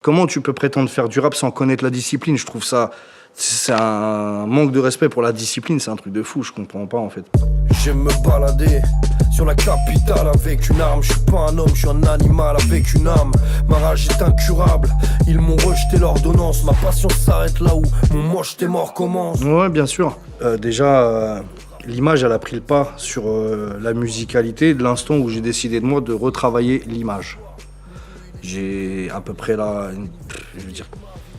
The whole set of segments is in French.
Comment tu peux prétendre faire du rap sans connaître la discipline? Je trouve ça, c'est un manque de respect pour la discipline, c'est un truc de fou, je comprends pas en fait. J'aime me balader sur la capitale avec une arme. Je suis pas un homme, je suis un animal avec une âme. Ma rage est incurable, ils m'ont rejeté l'ordonnance. Ma passion s'arrête là où mon moche t'es mort commence. Ouais, bien sûr. Déjà, l'image, elle a pris le pas sur la musicalité de l'instant où j'ai décidé de moi de retravailler l'image. J'ai à peu près là, je veux dire,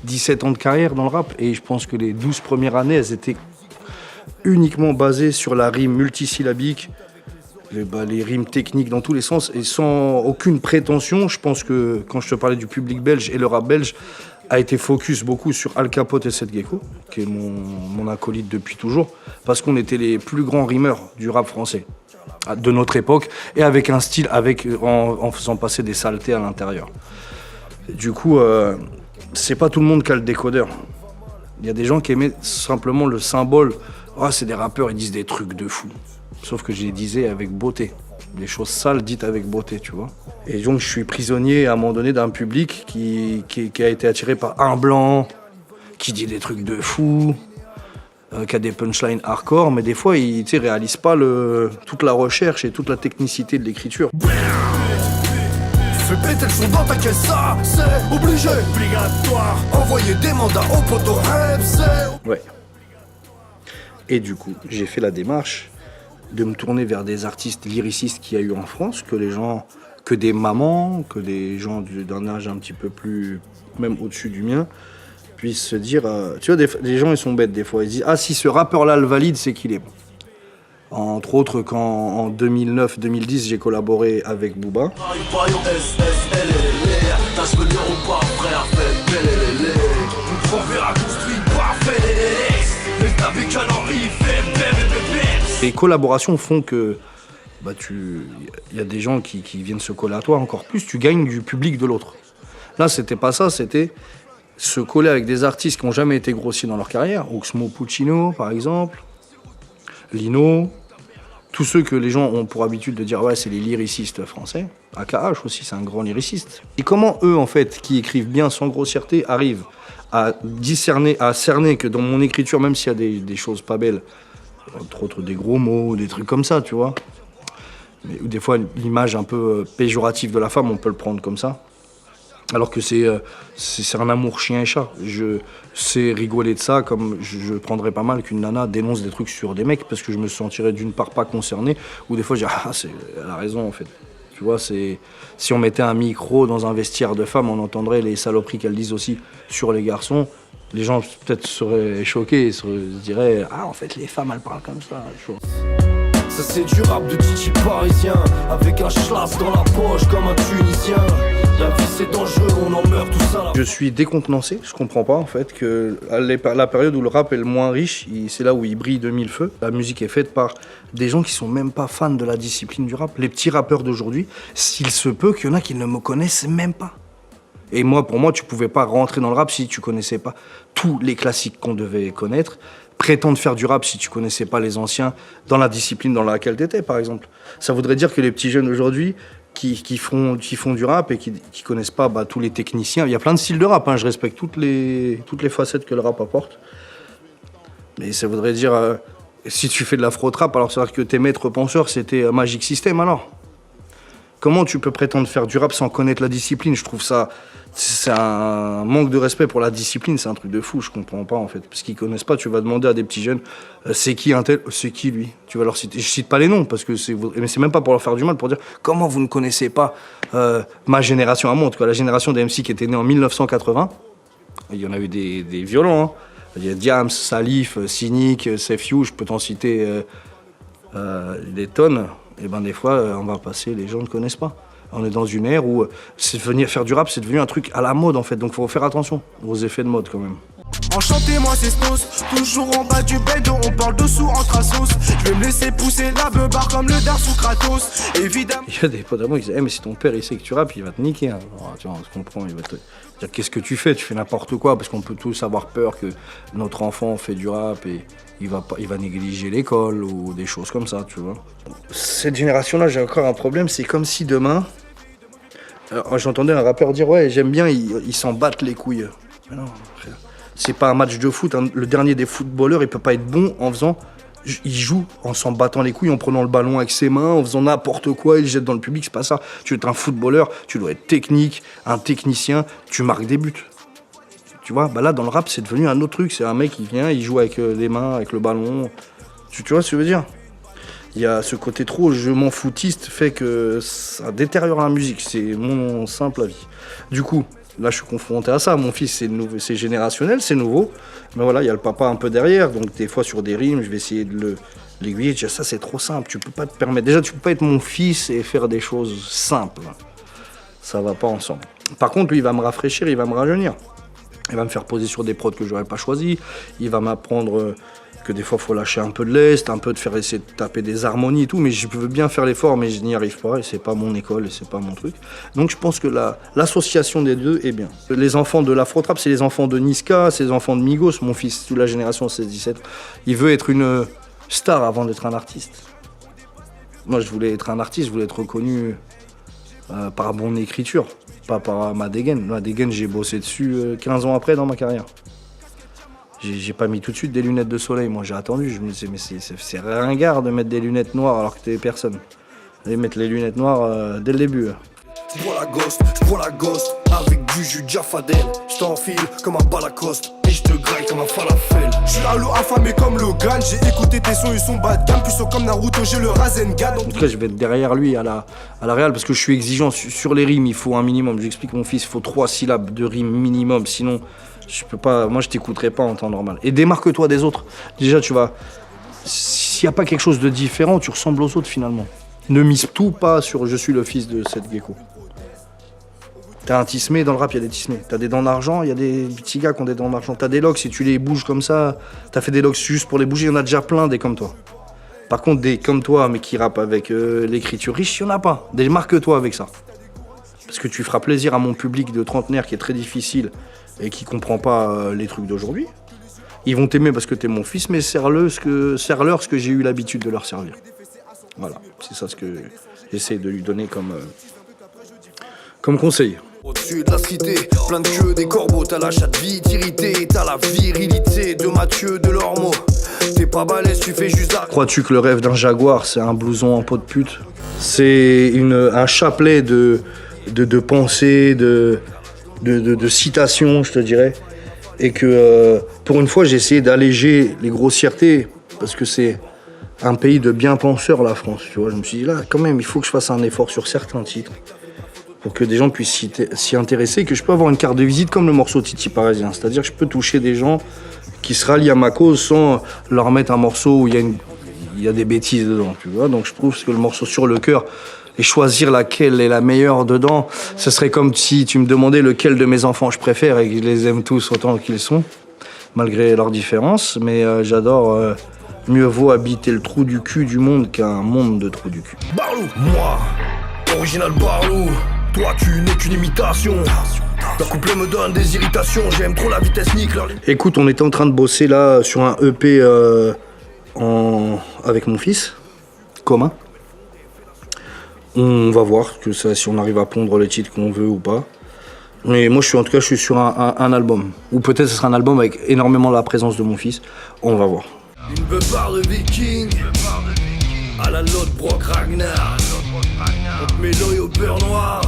17 ans de carrière dans le rap et je pense que les 12 premières années, elles étaient uniquement basées sur la rime multisyllabique, les rimes techniques dans tous les sens et sans aucune prétention. Je pense que quand je te parlais du public belge et le rap belge a été focus beaucoup sur Al Capote et Seth Gecko, qui est mon acolyte depuis toujours, parce qu'on était les plus grands rimeurs du rap français de notre époque et avec un style, en faisant passer des saletés à l'intérieur. Du coup, c'est pas tout le monde qui a le décodeur. Il y a des gens qui aimaient simplement le symbole. Oh, c'est des rappeurs, ils disent des trucs de fou. Sauf que je les disais avec beauté. Des choses sales dites avec beauté, tu vois. Et donc, je suis prisonnier à un moment donné d'un public qui a été attiré par un blanc, qui dit des trucs de fou, qui a des punchlines hardcore, mais des fois, il ne réalise pas toute la recherche et toute la technicité de l'écriture. Fais péter le son dans ta caisse, ça c'est obligé, obligatoire. Envoyer des mandats au poteau rêve, c'est... Ouais. Et du coup, j'ai fait la démarche de me tourner vers des artistes lyricistes qu'il y a eu en France, que des mamans, que des gens d'un âge un petit peu plus, même au-dessus du mien, puissent se dire, tu vois, les gens ils sont bêtes des fois, ils disent, ah si ce rappeur-là le valide, c'est qu'il est bon. Entre autres, quand en 2009-2010, j'ai collaboré avec Booba. Les collaborations font que y a des gens qui viennent se coller à toi encore plus, tu gagnes du public de l'autre. Là, c'était pas ça, c'était se coller avec des artistes qui n'ont jamais été grossiers dans leur carrière. Oxmo Puccino, par exemple, Lino, tous ceux que les gens ont pour habitude de dire ouais, c'est les lyricistes français. AKH aussi, c'est un grand lyriciste. Et comment eux, en fait, qui écrivent bien sans grossièreté, arrivent à cerner que dans mon écriture, même s'il y a des choses pas belles, entre autres des gros mots, des trucs comme ça, tu vois. Mais des fois, l'image un peu péjorative de la femme, on peut le prendre comme ça. Alors que c'est un amour chien et chat. Je sais rigoler de ça, comme je prendrais pas mal qu'une nana dénonce des trucs sur des mecs, parce que je me sentirais d'une part pas concerné, ou des fois je dis ah, elle a raison en fait. Tu vois, si on mettait un micro dans un vestiaire de femme, on entendrait les saloperies qu'elles disent aussi sur les garçons. Les gens peut-être seraient choqués et se diraient ah, en fait les femmes elles parlent comme ça. Tu vois. Ça c'est du rap de Titi parisien, avec un schlass dans la poche comme un Tunisien. La vie c'est dangereux, on en meurt tout ça. Je suis décontenancé, je comprends pas en fait que la période où le rap est le moins riche, c'est là où il brille de mille feux. La musique est faite par des gens qui sont même pas fans de la discipline du rap. Les petits rappeurs d'aujourd'hui, s'il se peut qu'il y en a qui ne me connaissent même pas. Et moi, pour moi, tu pouvais pas rentrer dans le rap si tu connaissais pas tous les classiques qu'on devait connaître. Prétendre faire du rap si tu connaissais pas les anciens dans la discipline dans laquelle tu étais, par exemple. Ça voudrait dire que les petits jeunes aujourd'hui qui font du rap et qui connaissent pas tous les techniciens. Il y a plein de styles de rap, hein. Je respecte toutes les facettes que le rap apporte. Mais ça voudrait dire, si tu fais de l'afro-trap, alors c'est-à-dire que tes maîtres penseurs, c'était Magic System, alors. Comment tu peux prétendre faire du rap sans connaître la discipline? Je trouve ça, c'est un manque de respect pour la discipline, c'est un truc de fou, je comprends pas en fait. Parce qu'ils connaissent pas, tu vas demander à des petits jeunes, c'est qui un tel? C'est qui lui? Tu vas leur citer, je cite pas les noms, parce que mais c'est même pas pour leur faire du mal, pour dire comment vous ne connaissez pas ma génération à moi, en tout cas la génération des MC qui était née en 1980. Il y en a eu des violents, hein. Il y a Diams, Salif, Cynic, Sefiu, je peux t'en citer des tonnes. Et ben des fois, on va passer, les gens ne connaissent pas. On est dans une ère où venir faire du rap, c'est devenu un truc à la mode en fait. Donc faut faire attention aux effets de mode quand même. Enchanté, moi c'est Stos, toujours en bas du bendo, on parle dessous entre assos. Je vais me laisser pousser la beubare comme le dard sous Kratos, évidemment. Il y a des potes à moi qui disent mais si ton père il sait que tu rappes, il va te niquer. Hein. Alors, tu vois, on se comprend, il va te dire qu'est-ce que tu fais n'importe quoi, parce qu'on peut tous avoir peur que notre enfant fait du rap et il va négliger l'école ou des choses comme ça, tu vois. Cette génération-là, j'ai encore un problème, c'est comme si demain, J'entendais un rappeur dire ouais, j'aime bien, ils s'en battent les couilles. Mais non, frère. C'est pas un match de foot. Hein. Le dernier des footballeurs, il peut pas être bon en faisant. Il joue en s'en battant les couilles, en prenant le ballon avec ses mains, en faisant n'importe quoi, il jette dans le public, c'est pas ça. Tu es un footballeur, tu dois être technique, un technicien, tu marques des buts. Tu vois, bah là dans le rap c'est devenu un autre truc, c'est un mec qui vient, il joue avec les mains, avec le ballon. Tu vois ce que je veux dire? Il y a ce côté trop je m'en foutiste fait que ça détériore la musique, c'est mon simple avis. Du coup, là je suis confronté à ça, mon fils c'est générationnel, c'est nouveau, mais voilà, il y a le papa un peu derrière, donc des fois sur des rimes, je vais essayer de l'aiguiller, dire ça c'est trop simple, tu peux pas te permettre, déjà tu peux pas être mon fils et faire des choses simples, ça va pas ensemble. Par contre lui il va me rafraîchir, il va me rajeunir, il va me faire poser sur des prods que j'aurais pas choisi, il va m'apprendre que des fois il faut lâcher un peu de lest, un peu de faire essayer de taper des harmonies et tout, mais je veux bien faire l'effort, mais je n'y arrive pas, et c'est pas mon école, et c'est pas mon truc. Donc je pense que l'association des deux est bien. Les enfants de l'afro-trap, c'est les enfants de Niska, c'est les enfants de Migos, mon fils, toute la génération 16-17, il veut être une star avant d'être un artiste. Moi je voulais être un artiste, je voulais être reconnu par mon écriture, pas par ma dégaine. Ma dégaine, j'ai bossé dessus 15 ans après dans ma carrière. J'ai pas mis tout de suite des lunettes de soleil, moi j'ai attendu, je me disais mais c'est ringard de mettre des lunettes noires alors que t'es personne. Allez mettre les lunettes noires dès le début. Je vois la ghost, avec du jus Jafadel. Je t'enfile comme un balacoste et je te graille comme un falafel. Je suis là le affamé comme le Gan, j'ai écouté tes sons, ils sont bas de gamme. Puissant comme Naruto, j'ai le Rasengan. En tout cas je vais être derrière lui à la réal parce que je suis exigeant sur les rimes, il faut un minimum. J'explique mon fils, il faut 3 syllabes de rime minimum, sinon je peux pas, moi je t'écouterai pas en temps normal. Et démarque-toi des autres. Déjà tu vas, s'il n'y a pas quelque chose de différent, tu ressembles aux autres finalement. Ne mise tout pas sur je suis le fils de cette gecko. T'as un tismé, dans le rap il y a des tismés. T'as des dents d'argent, il y a des petits gars qui ont des dents d'argent. T'as des locks, si tu les bouges comme ça, t'as fait des locks juste pour les bouger, il y en a déjà plein des comme toi. Par contre des comme toi mais qui rappent avec l'écriture riche, il n'y en a pas. Démarque-toi avec ça. Parce que tu feras plaisir à mon public de trentenaire qui est très difficile et qui comprend pas les trucs d'aujourd'hui. Ils vont t'aimer parce que t'es mon fils, mais serre-leur ce que j'ai eu l'habitude de leur servir. Voilà, c'est ça ce que j'essaie de lui donner comme conseil. Au-dessus de la cité, plein de queues, des corbeaux, t'as la chatte vite irritée, t'as la virilité de Mathieu Delormeau. T'es pas balèze, tu fais juste la... Crois-tu que le rêve d'un jaguar, c'est un blouson en peau de pute? C'est un chapelet de pensées, de citations, je te dirais. Et que pour une fois, j'ai essayé d'alléger les grossièretés, parce que c'est un pays de bien-penseurs, la France. Tu vois, je me suis dit, là, quand même, il faut que je fasse un effort sur certains titres, pour que des gens puissent s'y intéresser, que je peux avoir une carte de visite comme le morceau Titi Parisien. C'est-à-dire que je peux toucher des gens qui se rallient à ma cause sans leur mettre un morceau où il y a des bêtises dedans, tu vois. Donc je trouve que le morceau Sur le cœur, et choisir laquelle est la meilleure dedans, ce serait comme si tu me demandais lequel de mes enfants je préfère et que je les aime tous autant qu'ils sont, malgré leurs différences. Mais j'adore mieux vaut habiter le trou du cul du monde qu'un monde de trous du cul. Barlou, moi, original Barlou. Toi tu n'es qu'une imitation. Ton couplet me donne des irritations. J'aime trop la vitesse nickel. Écoute, on était en train de bosser là sur un EP avec mon fils, commun. On va voir si on arrive à pondre les titres qu'on veut ou pas. Mais moi je suis sur un album. Ou peut-être ce sera un album avec énormément la présence de mon fils. On va voir. Une beubare de viking. À la Lode Brock Ragnar. On met l'œil au beurre noir.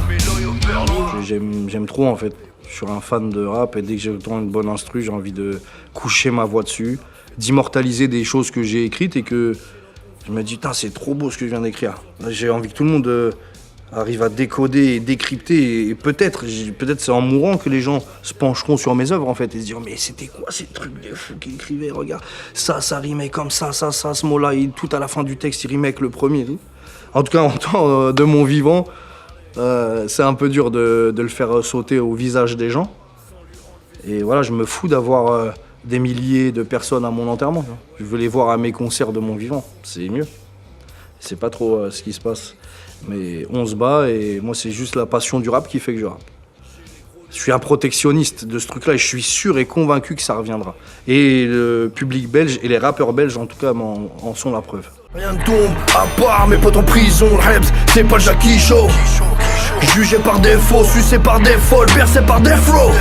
J'aime trop en fait. Je suis un fan de rap et dès que j'entends une bonne instru, j'ai envie de coucher ma voix dessus, d'immortaliser des choses que j'ai écrites et que je me dis, c'est trop beau ce que je viens d'écrire. J'ai envie que tout le monde arrive à décoder et décrypter. Et peut-être c'est en mourant que les gens se pencheront sur mes œuvres en fait et se diront, mais c'était quoi ces trucs de fou qu'il écrivait, regarde. Ça rimait comme ça, ce mot-là, tout à la fin du texte, il rimait avec le premier et tout. En tout cas, en temps de mon vivant, c'est un peu dur de le faire sauter au visage des gens. Et voilà, je me fous d'avoir des milliers de personnes à mon enterrement. Je veux les voir à mes concerts de mon vivant, c'est mieux. C'est pas trop ce qui se passe. Mais on se bat et moi c'est juste la passion du rap qui fait que je rappe. Je suis un protectionniste de ce truc-là et je suis sûr et convaincu que ça reviendra. Et le public belge et les rappeurs belges en tout cas en sont la preuve. Rien ne tombe à part mes potes en prison, le Rebs, c'est pas le Jackie Show. Jugé par défaut, sucé par des folles, bercé par des flots.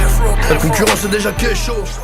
La concurrence est déjà quelque chose.